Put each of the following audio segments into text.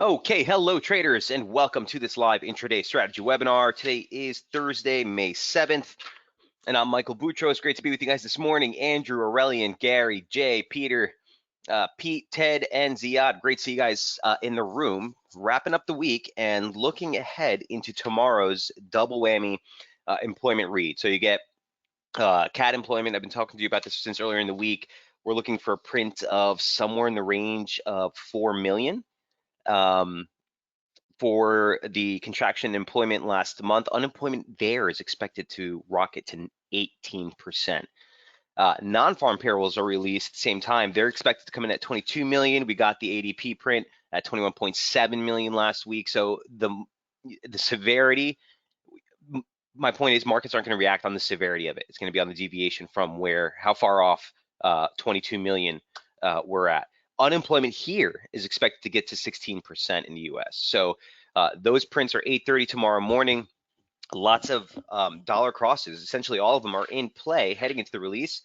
Okay, hello traders, and welcome to this live intraday strategy webinar. Today is Thursday, May 7th, and I'm Michael Boutros. Great to be with you guys this morning. Andrew, Aurelian, Gary, Jay, Peter, Pete, Ted, and Ziad. Great to see you guys in the room, wrapping up the week and looking ahead into tomorrow's double whammy employment read. So you get CAD employment. I've been talking to you about this since earlier in the week. We're looking for a print of somewhere in the range of 4 million. For the contraction in employment last month, unemployment there is expected to rocket to 18%. Non-farm payrolls are released at the same time. They're expected to come in at 22 million. We got the ADP print at 21.7 million last week. So the severity, my point is markets aren't going to react on the severity of it. It's going to be on the deviation from how far off 22 million we're at. Unemployment here is expected to get to 16% in the US. So those prints are 8:30 tomorrow morning. Lots of dollar crosses. Essentially, all of them are in play heading into the release.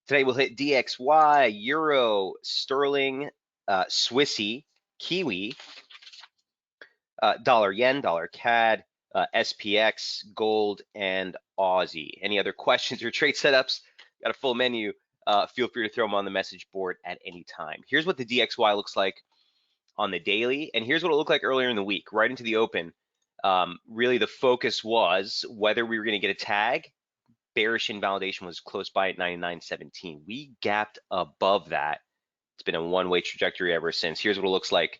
Today we'll hit DXY, Euro, Sterling, Swissy, Kiwi, dollar yen, dollar CAD, SPX, gold, and Aussie. Any other questions or trade setups? Got a full menu. Feel free to throw them on the message board at any time. Here's what the DXY looks like on the daily, and here's what it looked like earlier in the week, right into the open. Really, the focus was whether we were going to get a tag. Bearish invalidation was close by at 99.17. We gapped above that. It's been a one-way trajectory ever since. Here's what it looks like.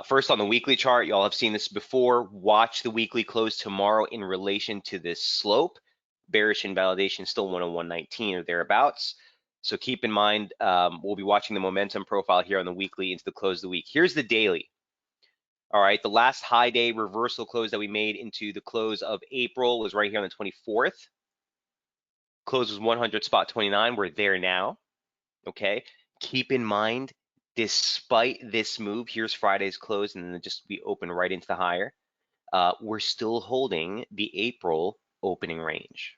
First, on the weekly chart, y'all have seen this before. Watch the weekly close tomorrow in relation to this slope. Bearish invalidation still 101.19 or thereabouts. So keep in mind, we'll be watching the momentum profile here on the weekly into the close of the week. Here's the daily. All right, the last high day reversal close that we made into the close of April was right here on the 24th. Close was 100 spot 29. We're there now. Okay. Keep in mind, despite this move, here's Friday's close, and then just we open right into the higher. We're still holding the April opening range.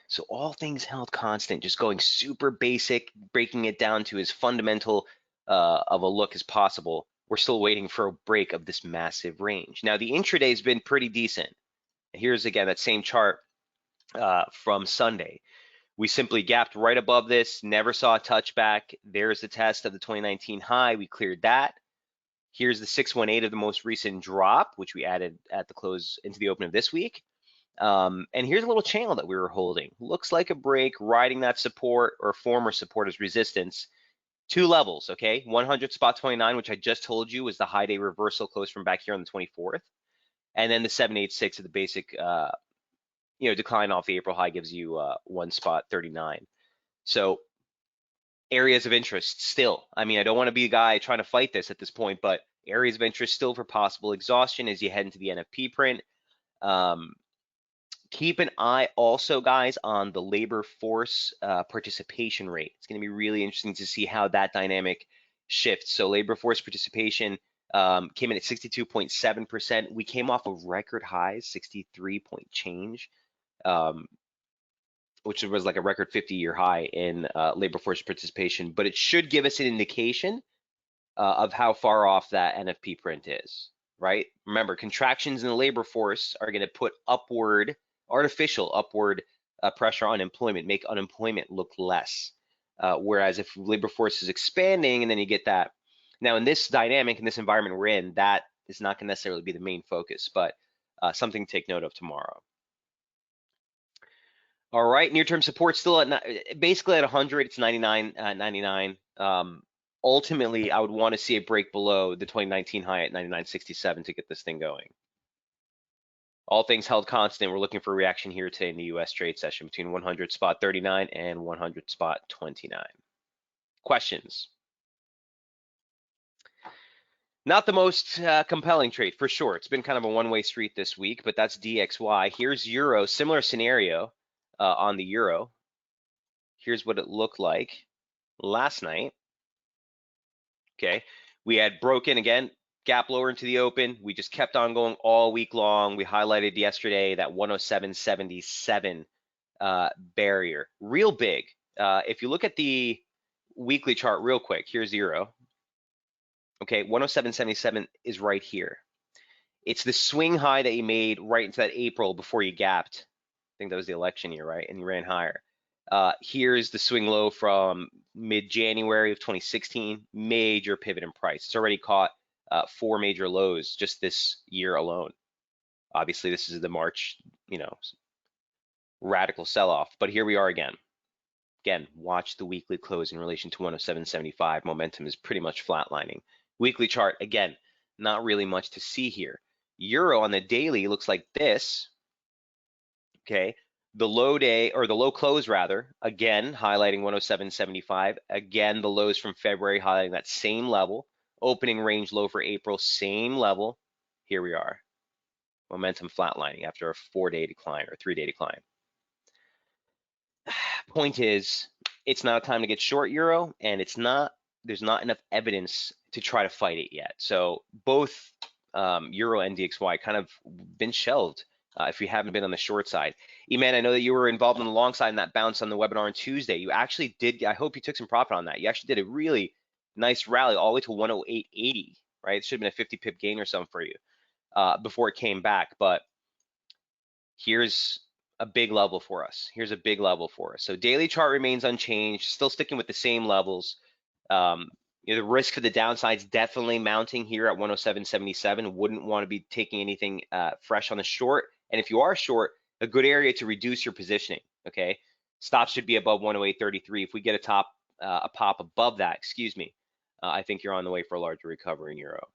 So all things held constant, just going super basic, breaking it down to as fundamental of a look as possible. We're still waiting for a break of this massive range. Now the intraday has been pretty decent. Here's again that same chart from Sunday. We simply gapped right above this, never saw a touchback. There's the test of the 2019 high. We cleared that. Here's the 618 of the most recent drop, which we added at the close into the open of this week. And here's a little channel that we were holding. Looks like a break, riding that support or former support as resistance. Two levels, okay? 100 spot 29, which I just told you was the high day reversal close from back here on the 24th. And then the 786 of the basic decline off the April high gives you 1 spot 39. So areas of interest still. I mean, I don't want to be a guy trying to fight this at this point, but areas of interest still for possible exhaustion as you head into the NFP print. Keep an eye also, guys, on the labor force participation rate. It's going to be really interesting to see how that dynamic shifts. So labor force participation came in at 62.7%. We came off of record highs, 63 point change. Which was like a record 50-year high in labor force participation, but it should give us an indication of how far off that NFP print is, right? Remember, contractions in the labor force are going to put artificial upward pressure on employment, make unemployment look less. Whereas if labor force is expanding and then you get that. Now, in this dynamic, in this environment we're in, that is not going to necessarily be the main focus, but something to take note of tomorrow. All right, near-term support still at basically at 100. It's 99.99. Ultimately, I would want to see a break below the 2019 high at 99.67 to get this thing going. All things held constant, we're looking for a reaction here today in the U.S. trade session between 100 spot 39 and 100 spot 29. Questions? Not the most compelling trade for sure. It's been kind of a one-way street this week, but that's DXY. Here's Euro, similar scenario on the Euro. Here's what it looked like last night. Okay, we had broken again, gap lower into the open. We just kept on going all week long. We highlighted yesterday that 107.77 barrier, real big. If you look at the weekly chart real quick, here's Euro. Okay, 107.77 is right here. It's the swing high that you made right into that April before you gapped. I think that was the election year, right? And you ran higher. Here's the swing low from mid-January of 2016, major pivot in price. It's already caught 4 major lows just this year alone. Obviously, this is the March, radical sell-off, but here we are again. Again, watch the weekly close in relation to 107.75. Momentum is pretty much flatlining. Weekly chart, again, not really much to see here. Euro on the daily looks like this. Okay, the low day, or the low close rather, again highlighting 107.75. Again, the lows from February highlighting that same level. Opening range low for April, same level. Here we are. Momentum flatlining after a 4-day decline or 3-day decline. Point is, it's not a time to get short euro, and there's not enough evidence to try to fight it yet. So both euro and DXY kind of been shelved if you haven't been on the short side. Eman, I know that you were involved on the long side in that bounce on the webinar on Tuesday. You actually did, I hope you took some profit on that. You actually did a really nice rally all the way to 108.80, right? It should have been a 50 pip gain or something for you before it came back. But here's a big level for us. Here's a big level for us. So daily chart remains unchanged, still sticking with the same levels. The risk for the downside is definitely mounting here at 107.77. Wouldn't want to be taking anything fresh on the short. And if you are short, a good area to reduce your positioning. Okay, stop should be above 108.33. If we get a pop above that, I think you're on the way for a larger recovery in euro.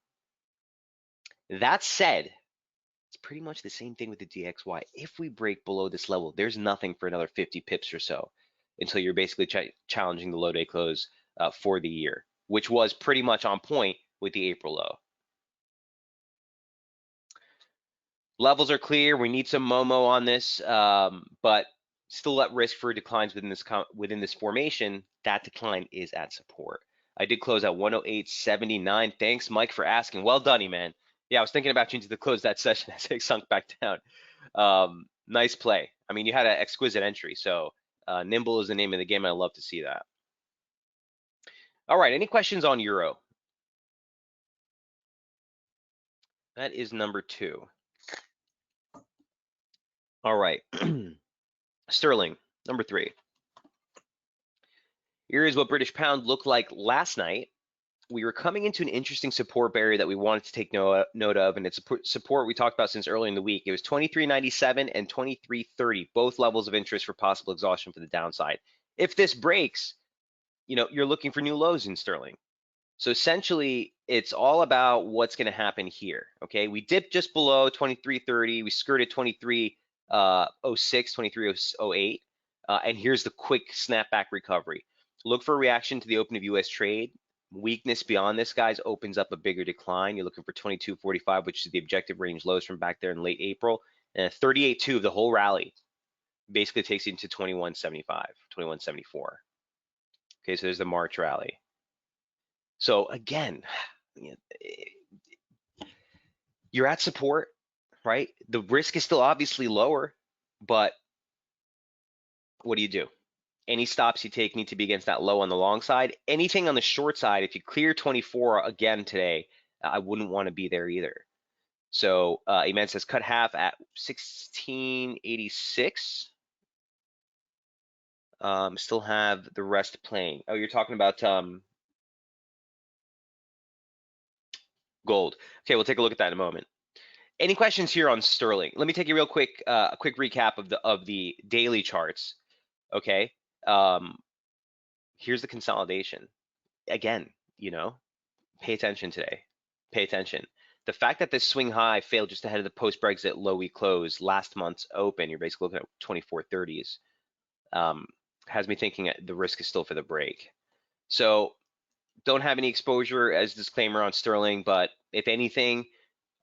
That said, it's pretty much the same thing with the DXY. If we break below this level, there's nothing for another 50 pips or so until you're basically challenging the low day close for the year, which was pretty much on point with the April low. Levels are clear. We need some Momo on this, but still at risk for declines within this formation. That decline is at support. I did close at 108.79. Thanks, Mike, for asking. Well done, man. Yeah, I was thinking about changing to close that session as it sunk back down. Nice play. I mean, you had an exquisite entry. So nimble is the name of the game. I love to see that. All right, any questions on euro? That is number 2. All right, sterling, number 3. Here is what British pound looked like last night. We were coming into an interesting support barrier that we wanted to take note of, and it's a support we talked about since early in the week. It was 23.97 and 23.30, both levels of interest for possible exhaustion for the downside. If this breaks, you're looking for new lows in sterling. So essentially, it's all about what's going to happen here. Okay, we dipped just below 23.30. We skirted 23.06, 23.08, and here's the quick snapback recovery. Look for a reaction to the open of U.S. trade. Weakness beyond this, guys, opens up a bigger decline. You're looking for 22.45, which is the objective range lows from back there in late April. And 38.2 of the whole rally basically takes you into 21.75, 21.74. Okay, so there's the March rally. So again, you're at support, right? The risk is still obviously lower, but what do? Any stops you take need to be against that low on the long side. Anything on the short side, if you clear 24 again today, I wouldn't want to be there either. So Eman says cut half at 1686. Still have the rest playing. Oh, you're talking about gold. Okay, we'll take a look at that in a moment. Any questions here on sterling? Let me take a quick recap of the daily charts. Okay. Here's the consolidation. Again, pay attention today. Pay attention. The fact that this swing high failed just ahead of the post-Brexit low we closed last month's open, you're basically looking at 24.30s, has me thinking the risk is still for the break. So don't have any exposure as disclaimer on sterling, but if anything,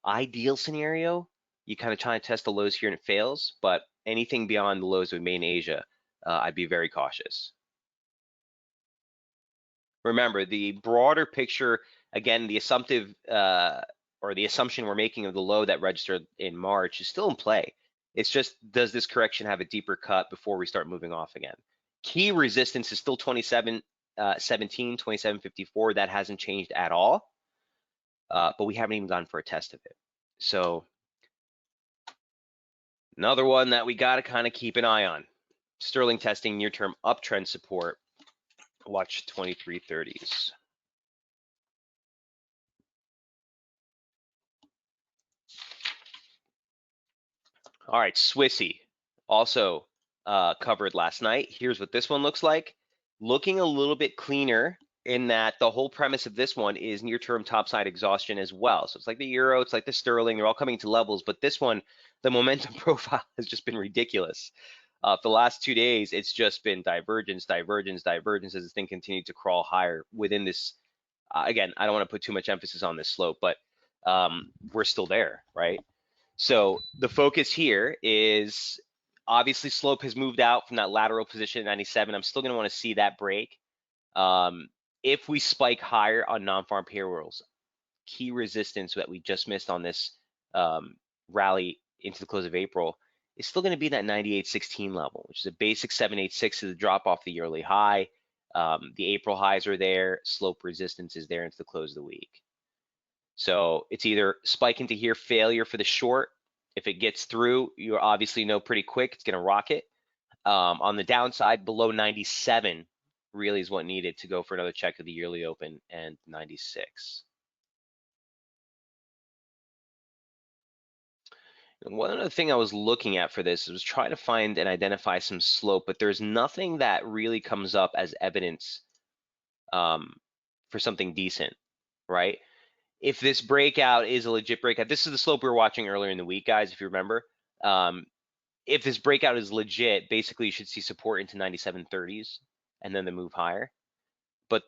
ideal scenario, you kind of try and test the lows here and it fails, but anything beyond the lows we made in Asia, I'd be very cautious. Remember, the broader picture, again, the assumption we're making of the low that registered in March is still in play. It's just, does this correction have a deeper cut before we start moving off again? Key resistance is still 27.17, 27.54. That hasn't changed at all. but we haven't even gone for a test of it. So another one that we got to kind of keep an eye on. Sterling testing near-term uptrend support. Watch 2330s. All right, Swissy also covered last night. Here's what this one looks like. Looking a little bit cleaner in that the whole premise of this one is near-term topside exhaustion as well. So it's like the euro, it's like the sterling, they're all coming to levels, but this one, the momentum profile has just been ridiculous. For the last 2 days, it's just been divergence, divergence, divergence as this thing continued to crawl higher within this. Again, I don't want to put too much emphasis on this slope, but we're still there, right? So the focus here is obviously slope has moved out from that lateral position at 97. I'm still going to want to see that break. If we spike higher on non-farm payrolls, key resistance that we just missed on this rally into the close of April is still going to be that 98.16 level, which is a basic 786 is the drop off the yearly high. The April highs are there. Slope resistance is there into the close of the week. So it's either spike into here, failure for the short. If it gets through, you obviously know pretty quick it's going to rocket. On the downside, below 97 really is what needed to go for another check of the yearly open and 96. And one other thing I was looking at for this was trying to find and identify some slope, but there's nothing that really comes up as evidence for something decent, right? If this breakout is a legit breakout, this is the slope we were watching earlier in the week, guys, if you remember. If this breakout is legit, basically you should see support into 97.30s and then the move higher. But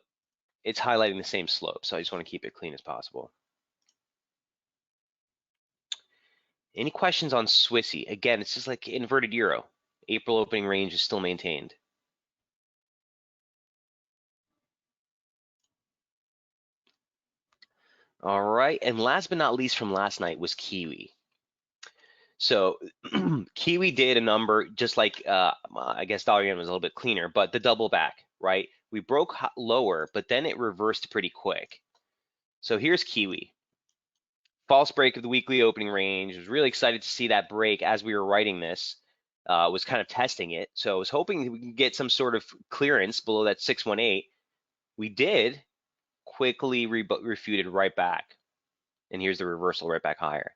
it's highlighting the same slope, so I just want to keep it clean as possible. Any questions on Swissy? Again, it's just like inverted euro. April opening range is still maintained. All right, and last but not least from last night was Kiwi. So Kiwi did a number just like, I guess dollar yen was a little bit cleaner, but the double back, right? We broke lower, but then it reversed pretty quick. So here's Kiwi. False break of the weekly opening range. Was really excited to see that break as we were writing this. Was kind of testing it. So I was hoping we could get some sort of clearance below that 618. We did, quickly refuted right back. And here's the reversal right back higher.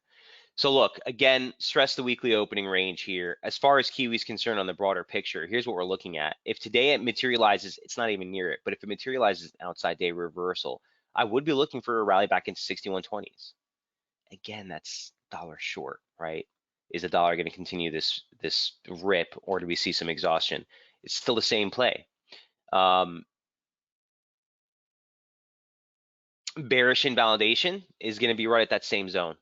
So look, again, stress the weekly opening range here. As far as Kiwi is concerned on the broader picture, here's what we're looking at. If today it materializes, it's not even near it, but if it materializes an outside day reversal, I would be looking for a rally back into 61.20s. Again, that's dollar short, right? Is the dollar going to continue this rip, or do we see some exhaustion? It's still the same play. Bearish invalidation is going to be right at that same zone,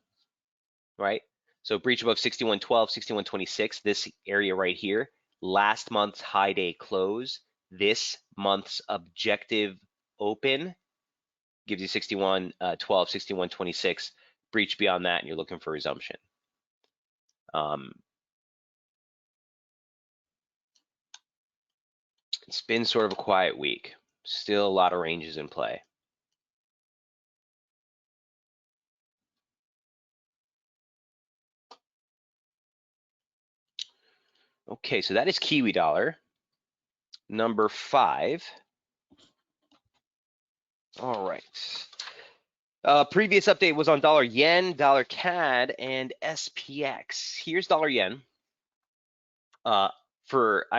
right? So breach above 61.12, 61.26, this area right here. Last month's high day close. This month's objective open gives you 61.12, 61.26. Breach beyond that, and you're looking for resumption. It's been sort of a quiet week. Still a lot of ranges in play. Okay, so that is Kiwi dollar. Number 5. All right. Previous update was on dollar yen, dollar CAD, and SPX. Here's dollar yen. I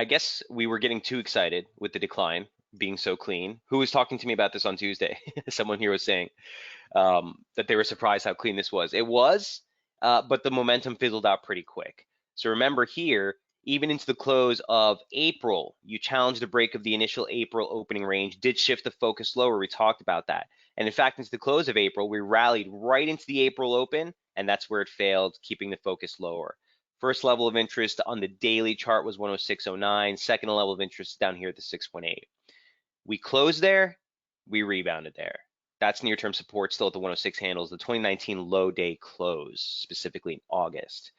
guess we were getting too excited with the decline being so clean. Who was talking to me about this on Tuesday? Someone here was saying that they were surprised how clean this was. It was, but the momentum fizzled out pretty quick. So remember here, even into the close of April, you challenged the break of the initial April opening range, did shift the focus lower. We talked about that. And in fact, into the close of April, we rallied right into the April open, and that's where it failed, keeping the focus lower. First level of interest on the daily chart was 106.09. Second level of interest down here at the 6.8. We closed there, we rebounded there. That's near-term support still at the 106 handles. The 2019 low day close, specifically in August.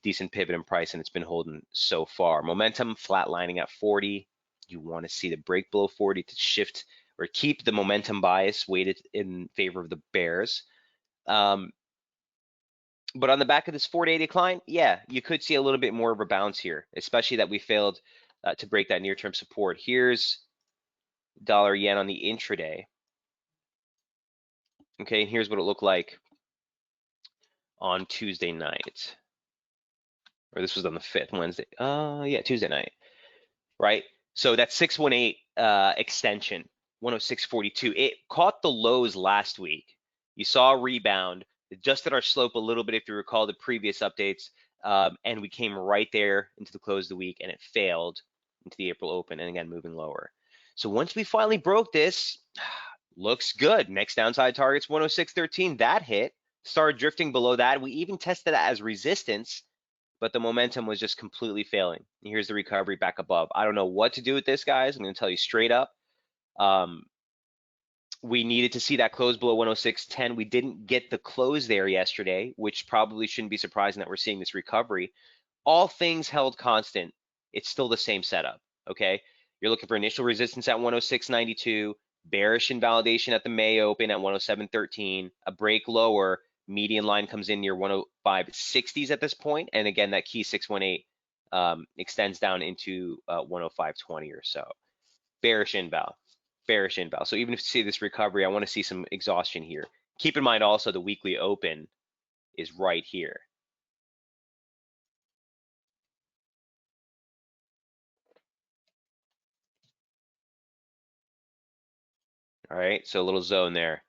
Decent pivot in price, and it's been holding so far. Momentum flatlining at 40. You want to see the break below 40 to shift or keep the momentum bias weighted in favor of the bears. But on the back of this 4-day decline, yeah, you could see a little bit more of a bounce here, especially that we failed to break that near-term support. Here's dollar yen on the intraday. Okay, and here's what it looked like on Tuesday night. Or this was on the 5th, Wednesday. Yeah, Tuesday night, right? So that 618 extension, 106.42, it caught the lows last week. You saw a rebound, adjusted our slope a little bit if you recall the previous updates, and we came right there into the close of the week, and it failed into the April open, and again, moving lower. So once we finally broke this, looks good. Next downside target's 106.13. That hit, started drifting below that. We even tested that as resistance, but the momentum was just completely failing. And here's the recovery back above. I don't know what to do with this, guys. I'm going to tell you straight up. We needed to see that close below 106.10. We didn't get the close there yesterday, which probably shouldn't be surprising that we're seeing this recovery. All things held constant, it's still the same setup, okay? You're looking for initial resistance at 106.92, bearish invalidation at the May open at 107.13, a break lower, median line comes in near 105.60s at this point, and again, that key 618 extends down into 105.20 or so. Bearish inval. So even if you see this recovery, I want to see some exhaustion here. Keep in mind also the weekly open is right here. All right, so a little zone there.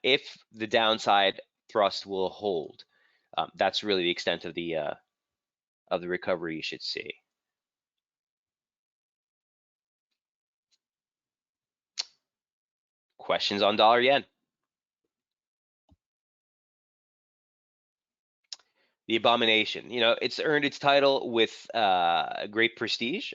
If the downside thrust will hold, that's really the extent of the recovery you should see. Questions on dollar yen? The abomination. You know, it's earned its title with great prestige.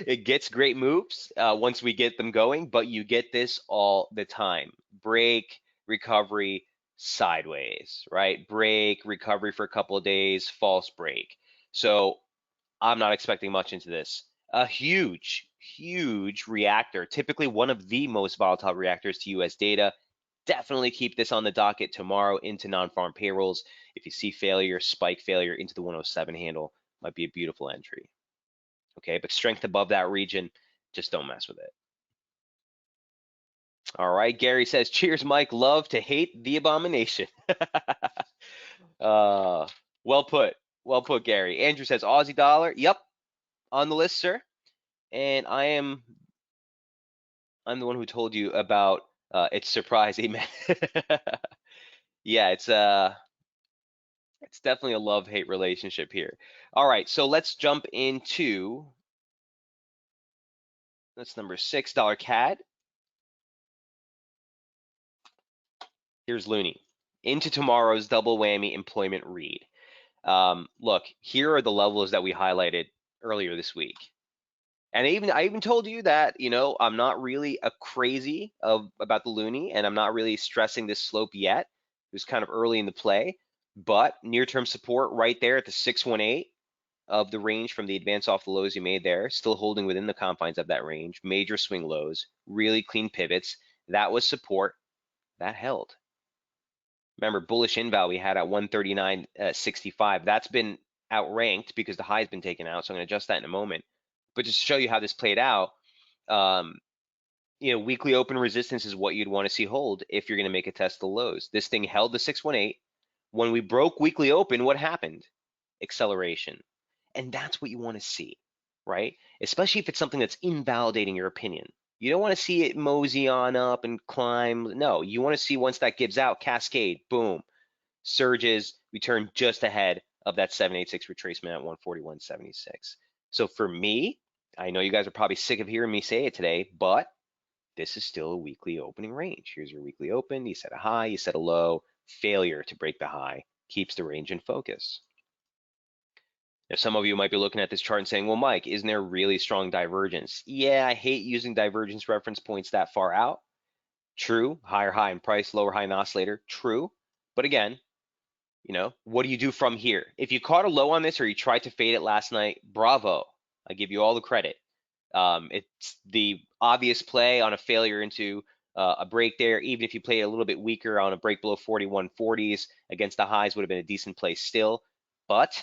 It gets great moves once we get them going, but you get this all the time. Break, recovery, sideways, right? Break, recovery for a couple of days, false break. So I'm not expecting much into this. A huge, huge reactor, typically one of the most volatile reactors to US data. Definitely keep this on the docket tomorrow into non-farm payrolls. If you see failure, spike failure into the 107 handle, might be a beautiful entry. Okay, but strength above that region, just don't mess with it. All right, Gary says, cheers, Mike. Love to hate the abomination. Well put. Well put, Gary. Andrew says, Aussie dollar. Yep, on the list, sir. And I'm the one who told you about its surprise. Amen. Yeah, it's definitely a love-hate relationship here. All right, so let's jump into that's number $6 CAD. Here's Looney into tomorrow's double whammy employment read. Look, here are the levels that we highlighted earlier this week. And I even told you that, you know, I'm not really a crazy about the Looney, and I'm not really stressing this slope yet. It was kind of early in the play, but near-term support right there at the 618 of the range from the advance off the lows you made there, still holding within the confines of that range. Major swing lows, really clean pivots. That was support. That held. Remember, bullish inval we had at 139.65. That's been outranked because the high's been taken out, so I'm going to adjust that in a moment. But just to show you how this played out, you know, weekly open resistance is what you'd want to see hold if you're going to make a test of the lows. This thing held the 618. When we broke weekly open, what happened? Acceleration. And that's what you want to see, right? Especially if it's something that's invalidating your opinion. You don't want to see it mosey on up and climb. No, you want to see once that gives out, cascade, boom, surges, we turn just ahead of that 786 retracement at 141.76. So for me, I know you guys are probably sick of hearing me say it today, but this is still a weekly opening range. Here's your weekly open. You set a high, you set a low. Failure to break the high keeps the range in focus. Now, some of you might be looking at this chart and saying, well, Mike, isn't there really strong divergence? Yeah, I hate using divergence reference points that far out. True, higher high in price, lower high in oscillator, true. But again, you know, what do you do from here? If you caught a low on this or you tried to fade it last night, bravo. I give you all the credit. It's the obvious play on a failure into a break there. Even if you play a little bit weaker on a break below 41.40s against the highs, would have been a decent play still. But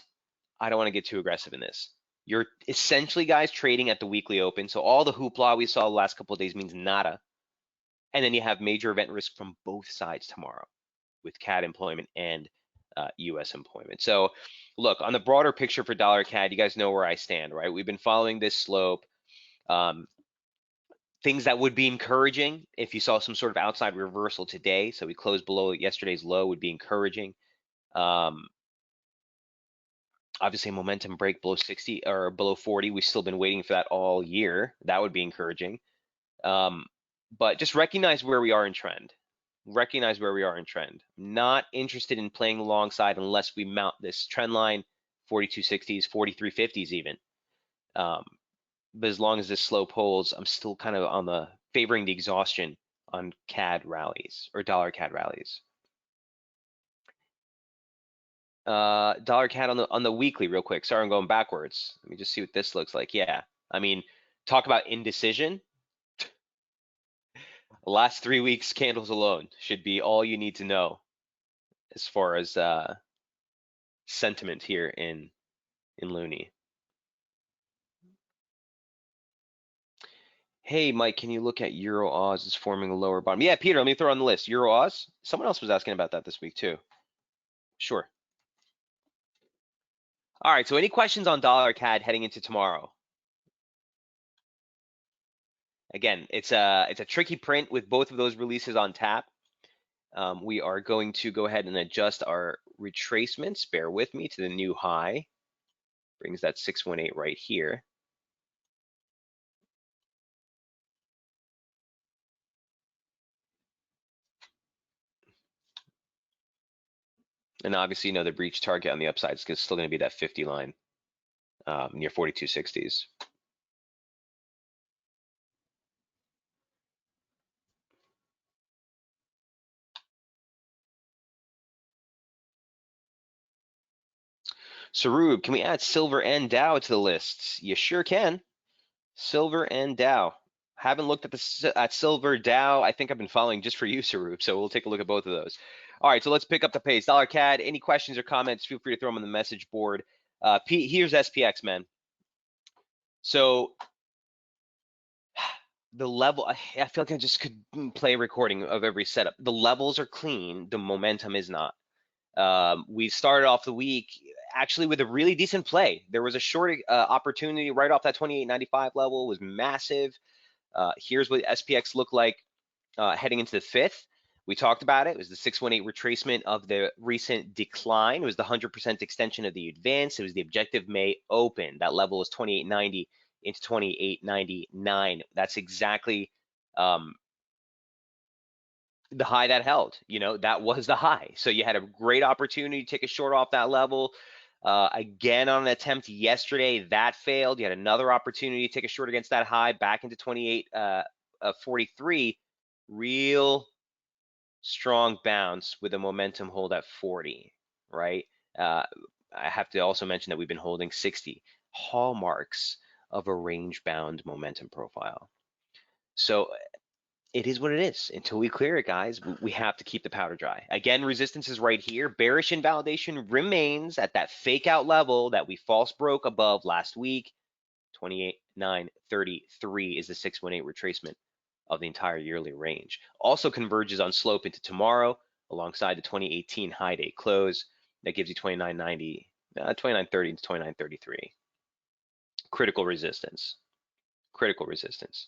I don't want to get too aggressive in this. You're essentially, guys, trading at the weekly open. So all the hoopla we saw the last couple of days means nada. And then you have major event risk from both sides tomorrow with CAD employment and US employment. So look, on the broader picture for dollar CAD, you guys know where I stand, right? We've been following this slope. Things that would be encouraging if you saw some sort of outside reversal today. So we closed below yesterday's low would be encouraging. Obviously, a momentum break below 60 or below 40. We've still been waiting for that all year. That would be encouraging. But just recognize where we are in trend. Recognize where we are in trend. Not interested in playing alongside unless we mount this trend line, 42.60s, 43.50s even. But as long as this slope holds, I'm still kind of on the favoring the exhaustion on CAD rallies or dollar CAD rallies. Dollar CAD on the weekly real quick. Sorry, I'm going backwards. Let me just see what this looks like. Yeah, I mean, talk about indecision. The last 3 weeks candles alone should be all you need to know as far as sentiment here in Looney. Hey, Mike, can you look at Euro Oz is forming a lower bottom? Yeah, Peter, let me throw on the list. Euro Oz. Someone else was asking about that this week too. Sure. All right. So any questions on dollar CAD heading into tomorrow? Again, it's a tricky print with both of those releases on tap. We are going to go ahead and adjust our retracements. Bear with me to the new high. Brings that 618 right here. And obviously, you know, the breach target on the upside is still going to be that 50 line near 42.60s. Sarub, can we add silver and Dow to the list? You sure can. Silver and Dow. Haven't looked at silver Dow. I think I've been following just for you, Sarub. So we'll take a look at both of those. All right, so let's pick up the pace. Dollar CAD. Any questions or comments? Feel free to throw them on the message board. Pete, here's SPX, man. So the level, I feel like I just could play a recording of every setup. The levels are clean. The momentum is not. We started off the week actually with a really decent play. There was a short opportunity right off that 28.95 level, was massive. Here's what SPX looked like heading into the fifth. We talked about it. It was the 618 retracement of the recent decline. It was the 100% extension of the advance. It was the objective May open. That level was 28.90 into 28.99. That's exactly the high that held. You know, that was the high. So you had a great opportunity to take a short off that level. Again, on an attempt yesterday, that failed. You had another opportunity to take a short against that high back into 28.43. Real strong bounce with a momentum hold at 40, right? I have to also mention that we've been holding 60 hallmarks of a range bound momentum profile. So it is what it is. Until we clear it, guys, we have to keep the powder dry. Again, resistance is right here. Bearish invalidation remains at that fake out level that we false broke above last week. 28.933 is the 618 retracement of the entire yearly range. Also converges on slope into tomorrow alongside the 2018 high day close. That gives you 29.90, 29.30 to 29.33. Critical resistance. Critical resistance.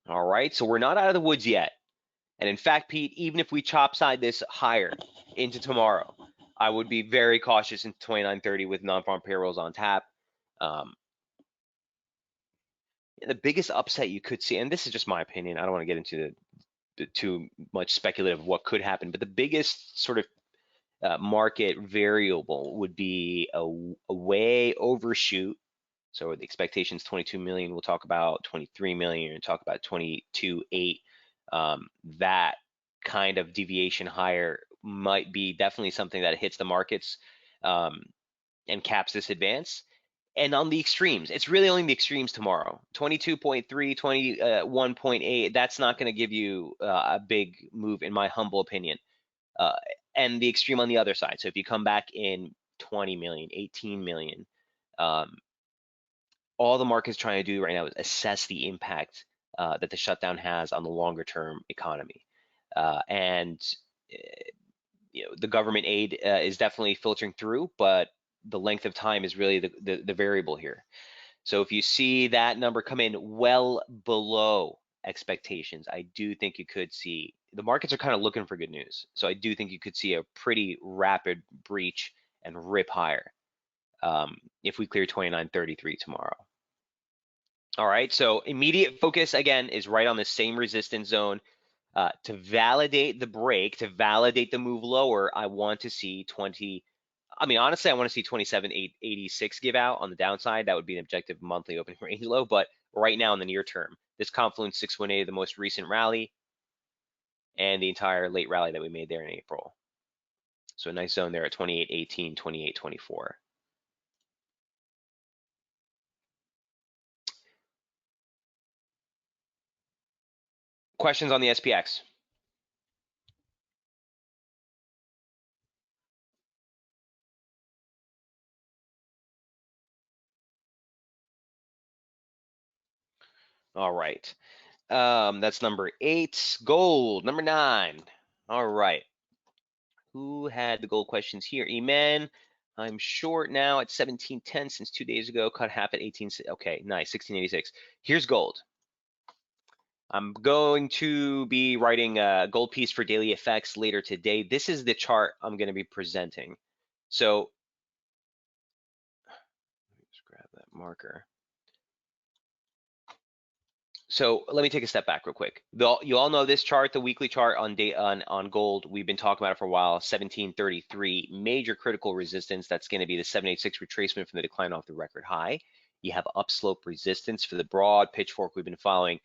All right, so we're not out of the woods yet. And in fact, Pete, even if we chop side this higher into tomorrow, I would be very cautious in 29.30 with non-farm payrolls on tap. The biggest upset you could see, and this is just my opinion, I don't want to get into the too much speculative of what could happen, but the biggest sort of market variable would be a way overshoot. So the expectations 22 million, we'll talk about 23 million, and talk about 22.8. That kind of deviation higher might be definitely something that hits the markets and caps this advance. And on the extremes, it's really only the extremes tomorrow. 22.3, 21.8, that's not going to give you a big move, in my humble opinion. Uh, and the extreme on the other side. So if you come back in 20 million, 18 million, um, all the market's trying to do right now is assess the impact that the shutdown has on the longer term economy. And the government aid is definitely filtering through, but the length of time is really the variable here. So if you see that number come in well below expectations, I do think you could see the markets are kind of looking for good news. So I do think you could see a pretty rapid breach and rip higher if we clear 29.33 tomorrow. All right, so immediate focus again is right on the same resistance zone. To validate the break, to validate the move lower, I want to see 20. I mean, honestly, I want to see 27.86 give out on the downside. That would be an objective monthly opening range low. But right now in the near term, this confluence 618, the most recent rally, and the entire late rally that we made there in April. So a nice zone there at 28.18, 28.24. Questions on the SPX? All right. That's number 8. Gold, number 9. All right. Who had the gold questions here? Eman. I'm short now at 17.10 since 2 days ago. Cut half at 18. Okay, nice. 16.86. Here's gold. I'm going to be writing a gold piece for Daily Effects later today. This is the chart I'm going to be presenting. So let's grab that marker. So let me take a step back real quick. You all know this chart, the weekly chart on gold. We've been talking about it for a while. 1733, major critical resistance. That's going to be the 786 retracement from the decline off the record high. You have upslope resistance for the broad pitchfork we've been following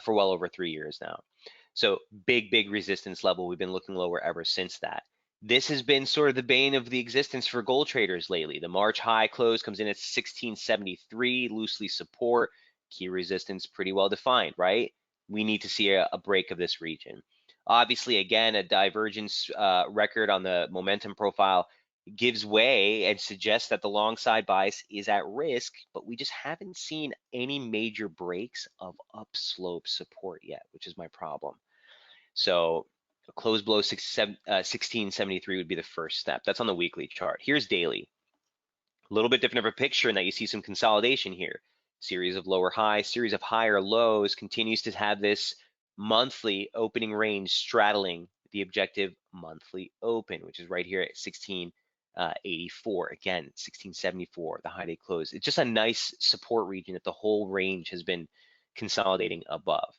for well over 3 years now. So big resistance level. We've been looking lower ever since that. This has been sort of the bane of the existence for gold traders lately. The March high close comes in at 1673, loosely support. Key resistance pretty well defined, right? We need to see a break of this region. Obviously, again, a divergence record on the momentum profile gives way and suggests that the long side bias is at risk, but we just haven't seen any major breaks of upslope support yet, which is my problem. So a close below 1673 would be the first step. That's on the weekly chart. Here's daily. A little bit different of a picture in that you see some consolidation here. Series of lower highs, series of higher lows, continues to have this monthly opening range straddling the objective monthly open, which is right here at 1684. Again, 1674, the high day close. It's just a nice support region that the whole range has been consolidating above.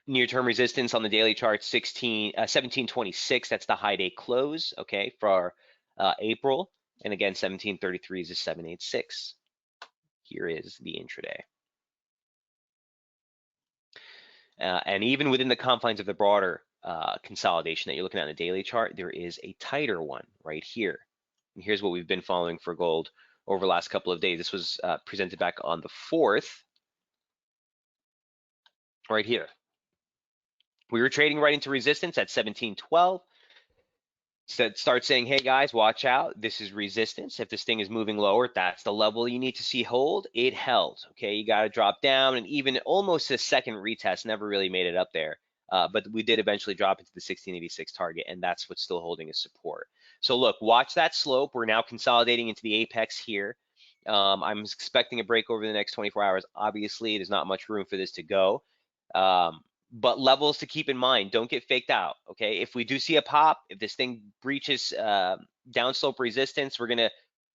Near-term resistance on the daily chart, 1726. That's the high day close, okay, for April. And again, 1733 is a 786. Here is the intraday. And even within the confines of the broader consolidation that you're looking at in the daily chart, there is a tighter one right here. And here's what we've been following for gold over the last couple of days. This was presented back on the 4th, right here. We were trading right into resistance at 1712. Start saying, hey guys, watch out. This is resistance. If this thing is moving lower, that's the level you need to see hold. It held. Okay, you got to drop down, and even almost a second retest never really made it up there. But we did eventually drop into the 1686 target, and that's what's still holding as support. So look, watch that slope. We're now consolidating into the apex here. I'm expecting a break over the next 24 hours. Obviously, there's not much room for this to go. But levels to keep in mind, don't get faked out, okay? If we do see a pop, if this thing breaches downslope resistance, we're gonna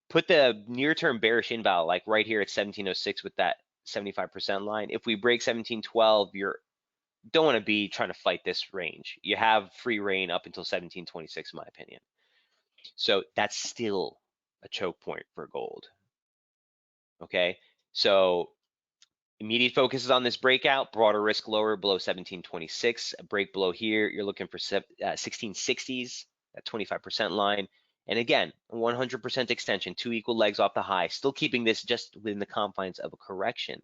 put the near-term bearish inval like right here at 1706 with that 75% line. If we break 1712, don't wanna be trying to fight this range. You have free reign up until 1726, in my opinion. So that's still a choke point for gold, okay? So immediate focus is on this breakout, broader risk lower below 1726. A break below here, you're looking for 1660s, that 25% line. And again, 100% extension, 2 equal legs off the high, still keeping this just within the confines of a correction,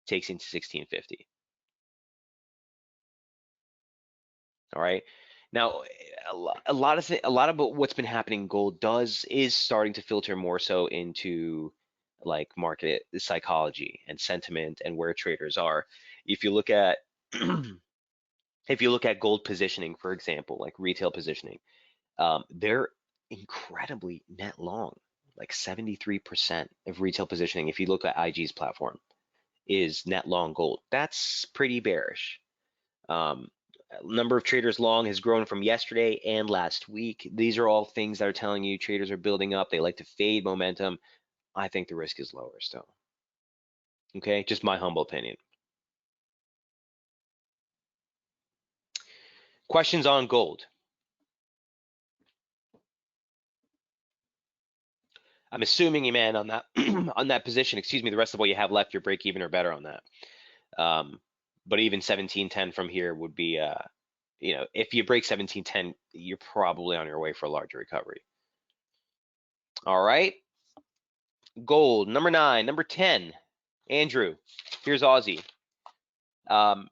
takes into 1650. All right. Now, a lot of what's been happening in gold is starting to filter more so into like market psychology and sentiment and where traders are. If you look at if you look at gold positioning, for example, like retail positioning, they're incredibly net long. Like 73% of retail positioning, if you look at IG's platform, is net long gold. That's pretty bearish. Um, Number of traders long has grown from yesterday and last week. These are all things that are telling you traders are building up. They like to fade momentum. I think the risk is lower still. Okay, just my humble opinion. Questions on gold? I'm assuming you, man, on that on that position. Excuse me. The rest of what you have left, your break even or better on that. Um, but even 1710 from here would be, if you break 1710, you're probably on your way for a larger recovery. All right. Gold, number 9, number 10. Andrew, here's Aussie. I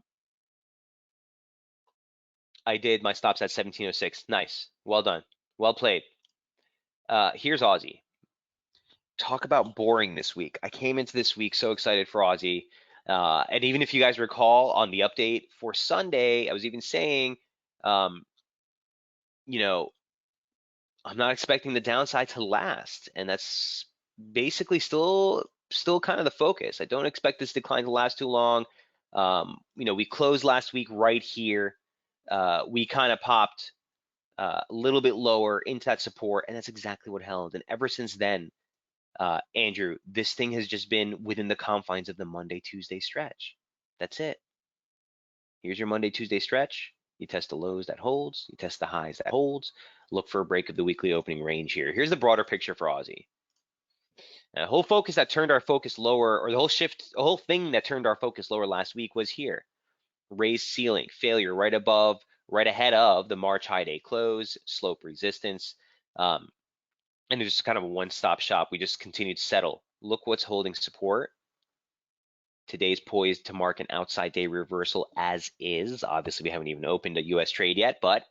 did my stops at 1706. Nice. Well done. Well played. Here's Aussie. Talk about boring this week. I came into this week so excited for Aussie. And even if you guys recall on the update for Sunday, I was even saying, um, you know, I'm not expecting the downside to last. And that's basically still kind of the focus. I don't expect this decline to last too long. We closed last week right here. We kind of popped a little bit lower into that support, and that's exactly what held. And ever since then, Andrew, this thing has just been within the confines of the Monday, Tuesday stretch. That's it. Here's your Monday, Tuesday stretch. You test the lows that holds, you test the highs that holds, look for a break of the weekly opening range here. Here's the broader picture for Aussie. Now, the whole focus that turned our focus lower, or the whole thing that turned our focus lower last week was here. Raised ceiling, failure right ahead of the March high day close, slope resistance. And it's just kind of a one-stop shop. We just continued to settle. Look what's holding support. Today's poised to mark an outside day reversal as is. Obviously, we haven't even opened a US trade yet, but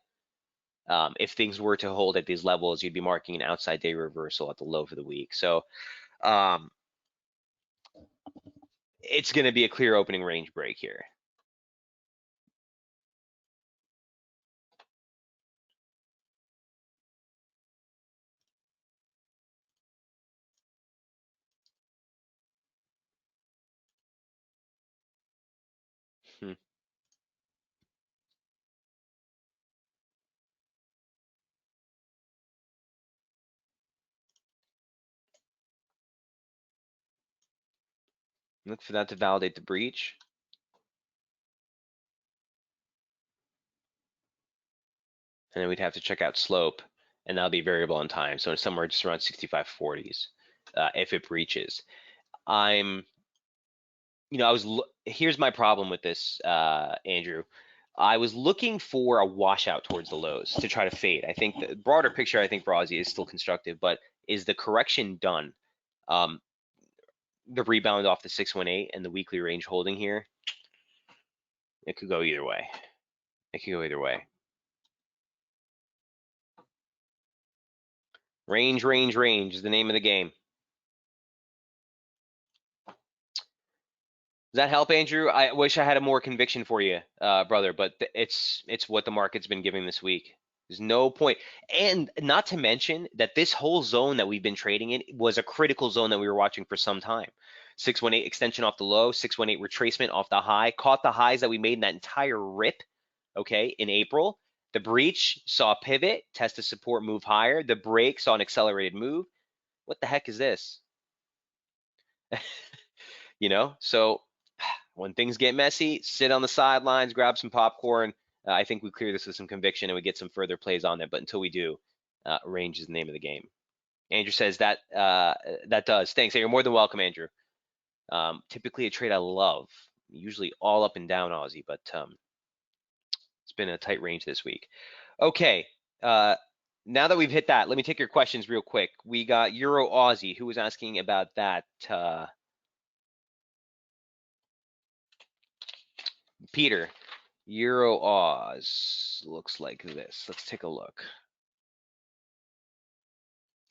if things were to hold at these levels, you'd be marking an outside day reversal at the low for the week. So um, it's going to be a clear opening range break here. Hmm. Look for that to validate the breach. And then we'd have to check out slope, and that'll be variable in time. So somewhere just around 65.40s if it breaches. Here's my problem with this, Andrew. I was looking for a washout towards the lows to try to fade. I think the broader picture, I think for Aussie is still constructive, but is the correction done? The rebound off the 618 and the weekly range holding here, it could go either way. It could go either way. Range is the name of the game. Does that help, Andrew? I wish I had a more conviction for you, brother, but it's what the market's been giving this week. There's no point. And not to mention that this whole zone that we've been trading in was a critical zone that we were watching for some time. 618 extension off the low, 618 retracement off the high, caught the highs that we made in that entire rip, okay, in April. The breach saw a pivot, test a support, move higher. The break saw an accelerated move. What the heck is this? So when things get messy, sit on the sidelines, grab some popcorn. I think we clear this with some conviction and we get some further plays on it. But until we do, range is the name of the game. Andrew says that does. Thanks. You're more than welcome, Andrew. Typically a trade I love, usually all up and down Aussie, but it's been a tight range this week. Okay. now that we've hit that, let me take your questions real quick. We got Euro Aussie, who was asking about that. Peter, Euro Oz looks like this. Let's take a look.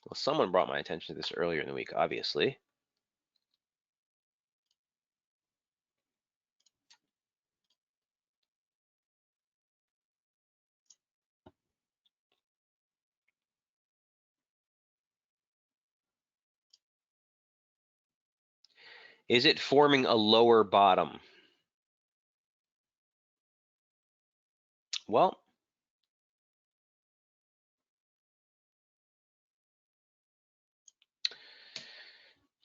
Well, someone brought my attention to this earlier in the week, obviously. Is it forming a lower bottom? Well,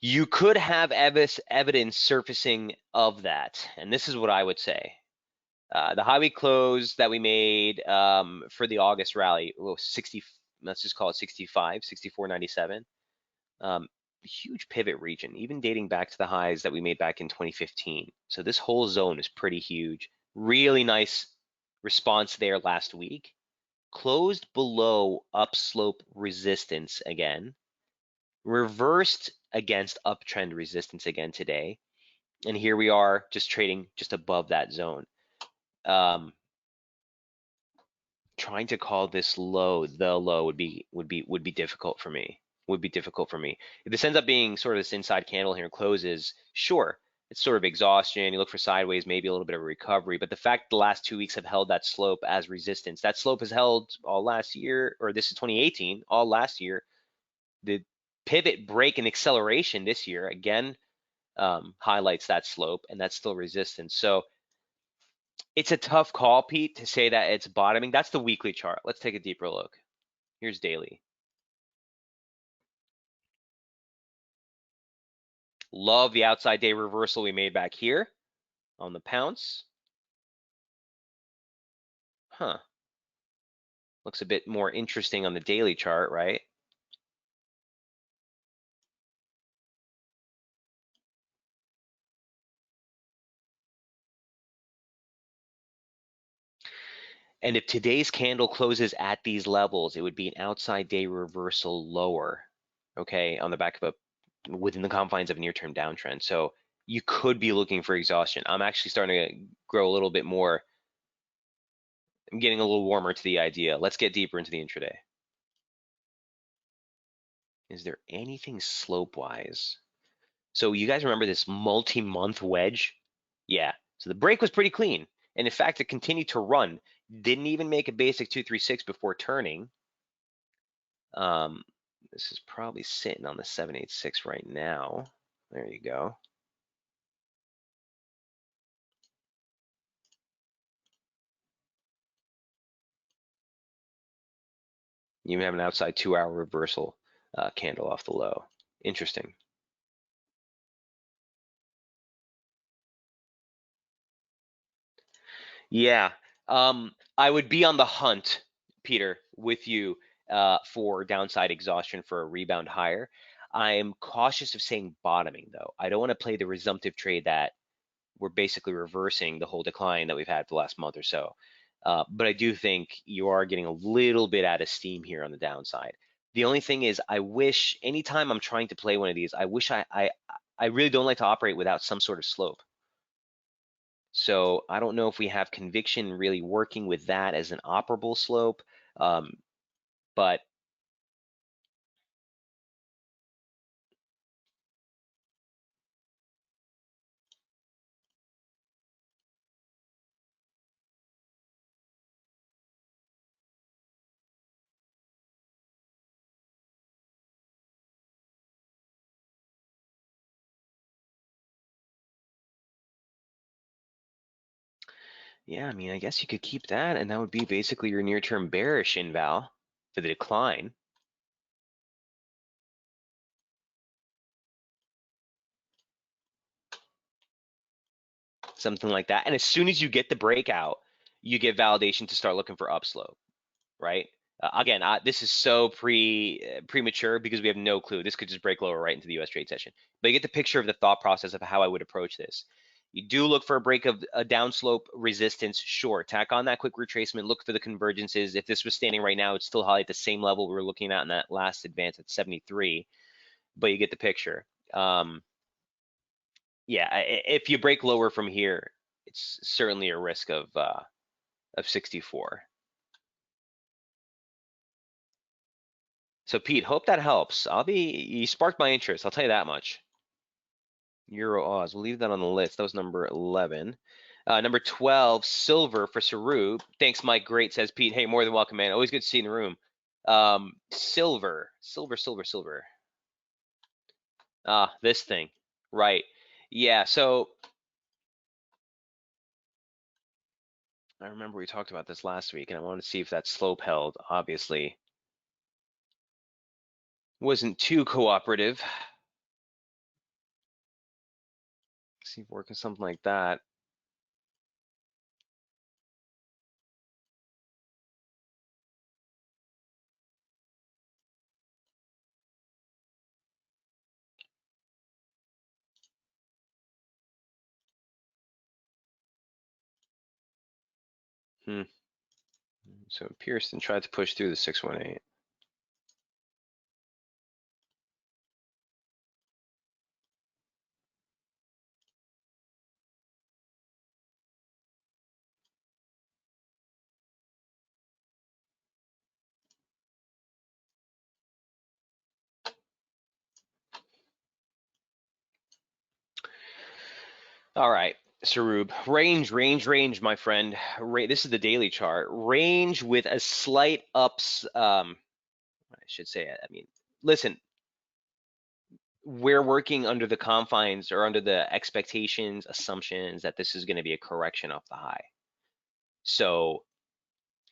you could have evidence surfacing of that, and this is what I would say. The high week close that we made for the August rally, well, 60, let's just call it 65, 64.97. Huge pivot region, even dating back to the highs that we made back in 2015. So this whole zone is pretty huge. Really nice response there last week. Closed below upslope resistance again. Reversed against uptrend resistance again today. And here we are just trading just above that zone. Trying to call this low the low would be difficult for me. Would be difficult for me. If this ends up being sort of this inside candle here and closes, sure, it's sort of exhaustion. You look for sideways, maybe a little bit of a recovery. But the fact the last 2 weeks have held that slope as resistance, that slope has held all last year, or this is 2018, all last year. The pivot break and acceleration this year again highlights that slope, and that's still resistance. So it's a tough call, Pete, to say that it's bottoming. That's the weekly chart. Let's take a deeper look. Here's daily. Love the outside day reversal we made back here on the pounce. Huh. Looks a bit more interesting on the daily chart, right? And if today's candle closes at these levels, it would be an outside day reversal lower, okay, on the back of within the confines of a near-term downtrend. So you could be looking for exhaustion. I'm actually starting to grow a little bit more. I'm getting a little warmer to the idea. Let's get deeper into the intraday. Is there anything slope-wise? So you guys remember this multi-month wedge? Yeah. So the break was pretty clean. And in fact, it continued to run. Didn't even make a basic 236 before turning. This is probably sitting on the 786 right now. There you go. You have an outside 2-hour reversal candle off the low. Interesting. Yeah. I would be on the hunt, Peter, with you for downside exhaustion for a rebound higher. I'm cautious of saying bottoming, though. I don't want to play the resumptive trade that we're basically reversing the whole decline that we've had the last month or so. But I do think you are getting a little bit out of steam here on the downside. The only thing is, I wish anytime I'm trying to play one of these, I wish I really don't like to operate without some sort of slope. So I don't know if we have conviction really working with that as an operable slope, but yeah, I mean, I guess you could keep that, and that would be basically your near-term bearish inval for the decline. Something like that. And as soon as you get the breakout, you get validation to start looking for upslope, right? Again, this is so premature because we have no clue. This could just break lower right into the US trade session. But you get the picture of the thought process of how I would approach this. You do look for a break of a downslope resistance, sure. Tack on that quick retracement, look for the convergences. If this was standing right now, it's still probably at the same level we were looking at in that last advance at 73, but you get the picture. Yeah, if you break lower from here, it's certainly a risk of 64. So Pete, hope that helps. You sparked my interest, I'll tell you that much. Euro Oz, we'll leave that on the list. That was number 11. Number 12, silver for Sarub. Thanks, Mike. Great, says Pete. Hey, more than welcome, man. Always good to see you in the room. Silver. Ah, this thing. Right. Yeah, so I remember we talked about this last week, and I wanted to see if that slope held. Obviously, wasn't too cooperative. See if working something like that. So Pearson tried to push through the 618. All right, Sarub. Range, my friend. This is the daily chart. Range with a slight ups. I should say. I mean, listen. We're working under the confines or under the expectations, assumptions that this is going to be a correction off the high. So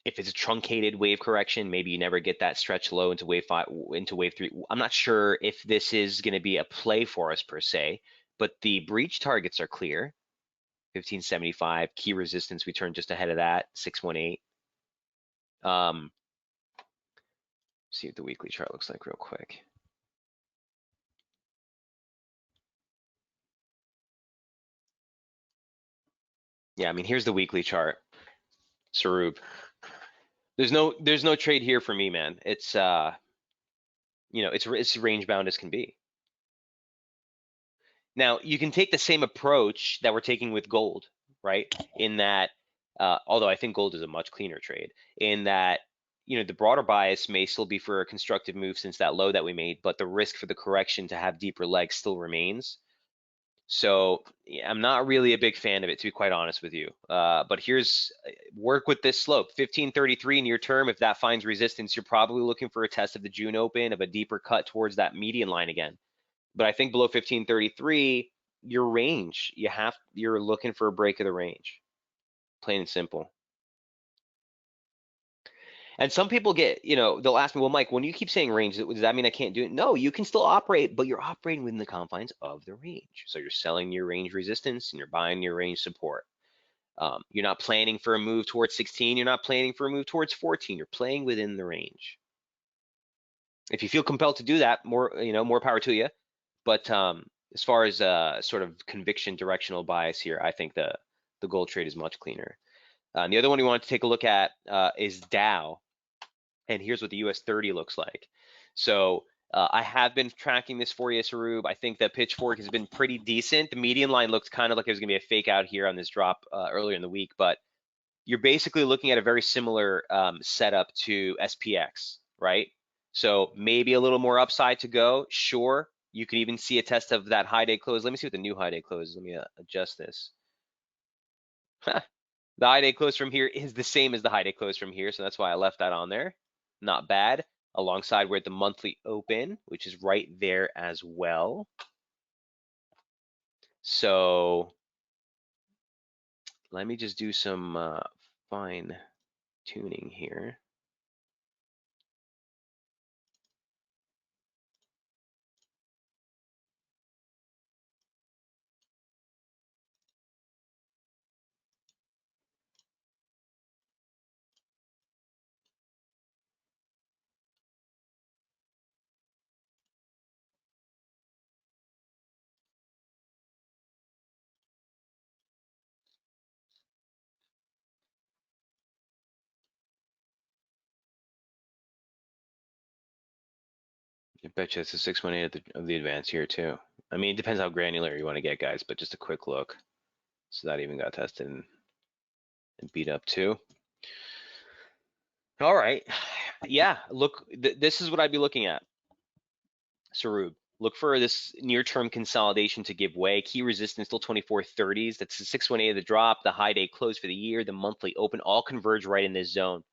if it's a truncated wave correction, maybe you never get that stretch low into wave 5, into wave 3. I'm not sure if this is going to be a play for us per se, but the breach targets are clear. 1575, key resistance, we turned just ahead of that, 618. See what the weekly chart looks like real quick. Yeah, I mean, here's the weekly chart, Sarub. There's no trade here for me, man. It's it's range bound as can be. Now, you can take the same approach that we're taking with gold, right? In that, although I think gold is a much cleaner trade, in that, the broader bias may still be for a constructive move since that low that we made, but the risk for the correction to have deeper legs still remains. So yeah, I'm not really a big fan of it, to be quite honest with you. But here's work with this slope, 1533 near term. If that finds resistance, you're probably looking for a test of the June open, of a deeper cut towards that median line again. But I think below 1533, your range, you're looking for a break of the range, plain and simple. And some people they'll ask me, well, Mike, when you keep saying range, does that mean I can't do it? No, you can still operate, but you're operating within the confines of the range. So you're selling your range resistance and you're buying your range support. You're not planning for a move towards 16. You're not planning for a move towards 14. You're playing within the range. If you feel compelled to do that, more power to you. But as far as sort of conviction directional bias here, I think the gold trade is much cleaner. And the other one we want to take a look at is Dow. And here's what the US 30 looks like. So I have been tracking this for you, Sarub. I think that Pitchfork has been pretty decent. The median line looked kind of like it was going to be a fake out here on this drop earlier in the week, but you're basically looking at a very similar setup to SPX, right? So maybe a little more upside to go, sure. You could even see a test of that high day close. Let me see what the new high day close is. Let me adjust this. The high day close from here is the same as the high day close from here, so that's why I left that on there. Not bad. Alongside with the monthly open, which is right there as well. So let me just do some fine tuning here. I bet you it's a 618 of the advance here too. I mean, it depends how granular you want to get, guys, but just a quick look. So that even got tested and beat up too. All right. Yeah, look, this is what I'd be looking at. Sarub, look for this near-term consolidation to give way. Key resistance still 2430s. That's the 618 of the drop, the high day close for the year, the monthly open, all converge right in this zone.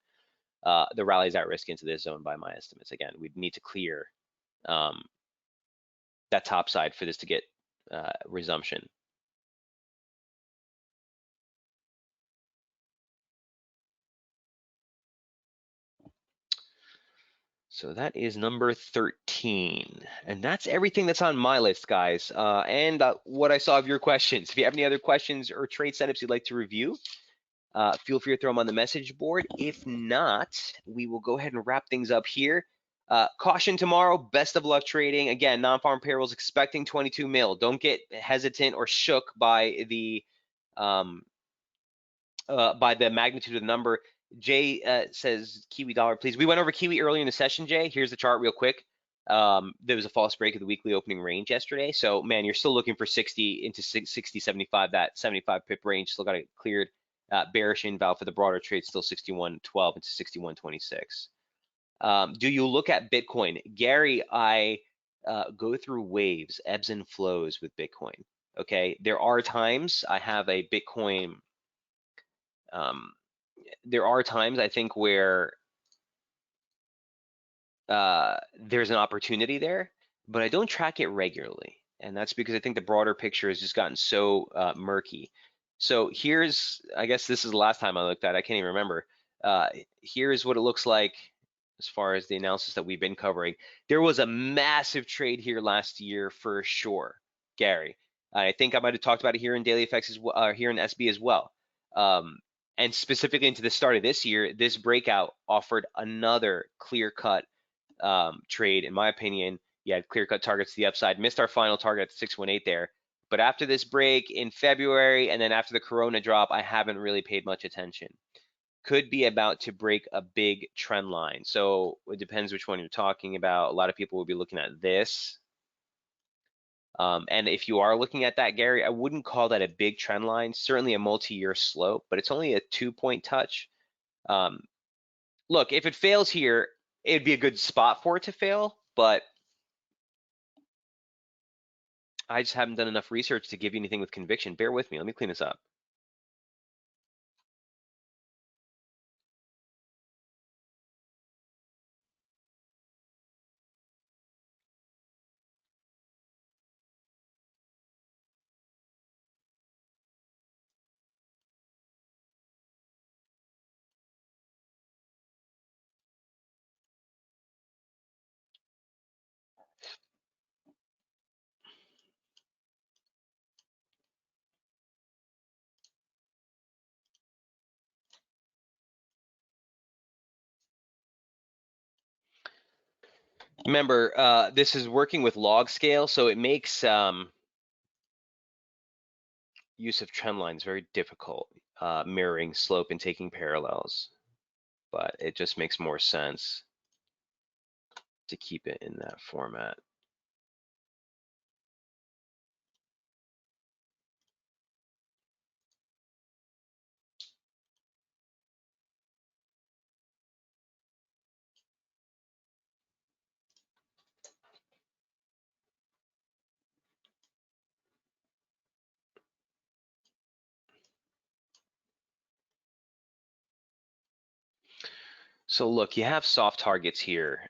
The rally's at risk into this zone by my estimates. Again, we'd need to clear that top side for this to get resumption. So that is number 13. And that's everything that's on my list, guys. And what I saw of your questions. If you have any other questions or trade setups you'd like to review, feel free to throw them on the message board. If not, we will go ahead and wrap things up here. Caution tomorrow, best of luck trading. Again, non-farm payrolls expecting 22 mil. Don't get hesitant or shook by the magnitude of the number. Jay says Kiwi dollar, please. We went over Kiwi earlier in the session, Jay. Here's the chart real quick. There was a false break of the weekly opening range yesterday. So, man, you're still looking for 60 into 60, 75. That 75 pip range still got it cleared. Bearish inval for the broader trade, still 61.12 into 61.26. Do you look at Bitcoin? Gary, I go through waves, ebbs and flows with Bitcoin. Okay, there are times I have a Bitcoin. There are times I think where there's an opportunity there, but I don't track it regularly. And that's because I think the broader picture has just gotten so murky. So here's, I guess this is the last time I looked at it, I can't even remember. Here's what it looks like as far as the analysis that we've been covering. There was a massive trade here last year for sure, Gary. I think I might have talked about it here in Daily Effects as well, here in SB as well. And specifically into the start of this year, this breakout offered another clear-cut trade, in my opinion. Yeah, clear-cut targets to the upside. Missed our final target at the 618 there. But after this break in February and then after the Corona drop, I haven't really paid much attention. Could be about to break a big trend line. So it depends which one you're talking about. A lot of people will be looking at this. And if you are looking at that, Gary, I wouldn't call that a big trend line. Certainly a multi-year slope, but it's only a 2-point touch. Look, if it fails here, it'd be a good spot for it to fail, but I just haven't done enough research to give you anything with conviction. Bear with me. Let me clean this up. Remember, this is working with log scale, so it makes use of trend lines very difficult, mirroring slope and taking parallels. But it just makes more sense to keep it in that format. So look, you have soft targets here.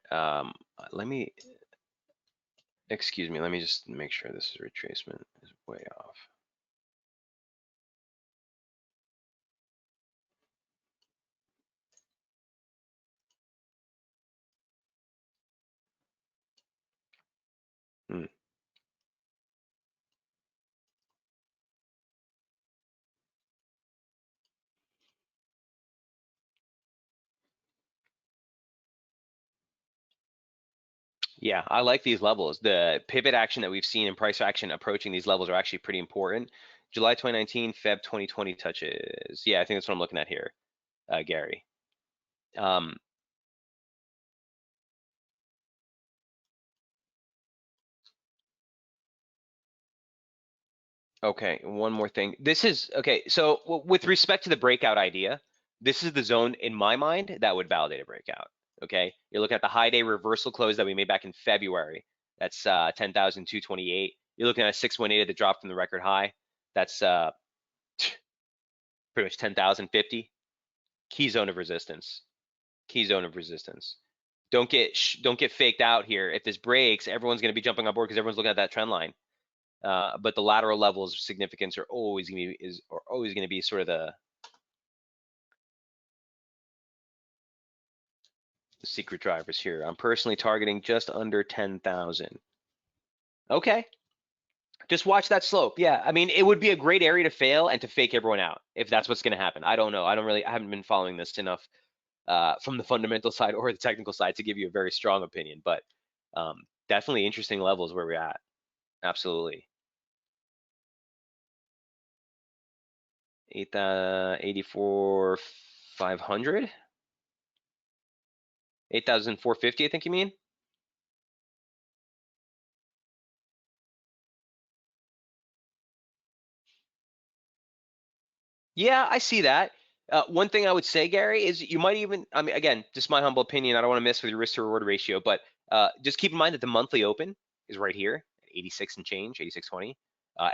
Excuse me, let me just make sure this is retracement is way off. Hmm. Yeah, I like these levels. The pivot action that we've seen and price action approaching these levels are actually pretty important. July 2019, Feb 2020 touches. Yeah, I think that's what I'm looking at here, Gary. Okay, one more thing. This is okay. So with respect to the breakout idea, this is the zone in my mind that would validate a breakout. Okay, you're looking at the high day reversal close that we made back in February. That's 10,228. You're looking at a 618 that dropped from the record high. That's pretty much 10,050. Key zone of resistance. Key zone of resistance. Don't get faked out here. If this breaks, everyone's going to be jumping on board because everyone's looking at that trend line. But the lateral levels of significance are always going to be sort of the secret drivers here. I'm personally targeting just under 10,000. Okay, just watch that slope. Yeah, I mean, it would be a great area to fail and to fake everyone out if that's what's going to happen. I don't know. I haven't been following this enough from the fundamental side or the technical side to give you a very strong opinion, but definitely interesting levels where we're at. Absolutely. 84 500, 8,450, I think you mean. Yeah, I see that. One thing I would say, Gary, is you might even, I mean, again, just my humble opinion, I don't want to mess with your risk to reward ratio, but just keep in mind that the monthly open is right here, 86 and change, 86.20,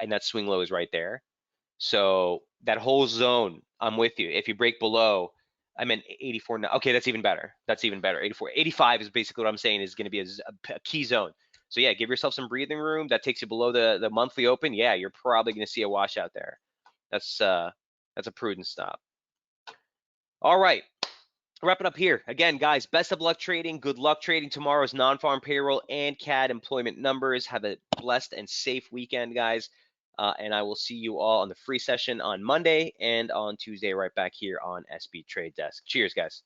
and that swing low is right there. So that whole zone, I'm with you. If you break below, I meant 84. Okay, that's even better. That's even better. 84, 85 is basically what I'm saying is going to be a key zone. So yeah, give yourself some breathing room. That takes you below the monthly open. Yeah, you're probably going to see a washout there. That's a prudent stop. All right, wrap it up here. Again, guys, best of luck trading. Good luck trading tomorrow's non-farm payroll and CAD employment numbers. Have a blessed and safe weekend, guys. And I will see you all on the free session on Monday and on Tuesday right back here on SB Trade Desk. Cheers, guys.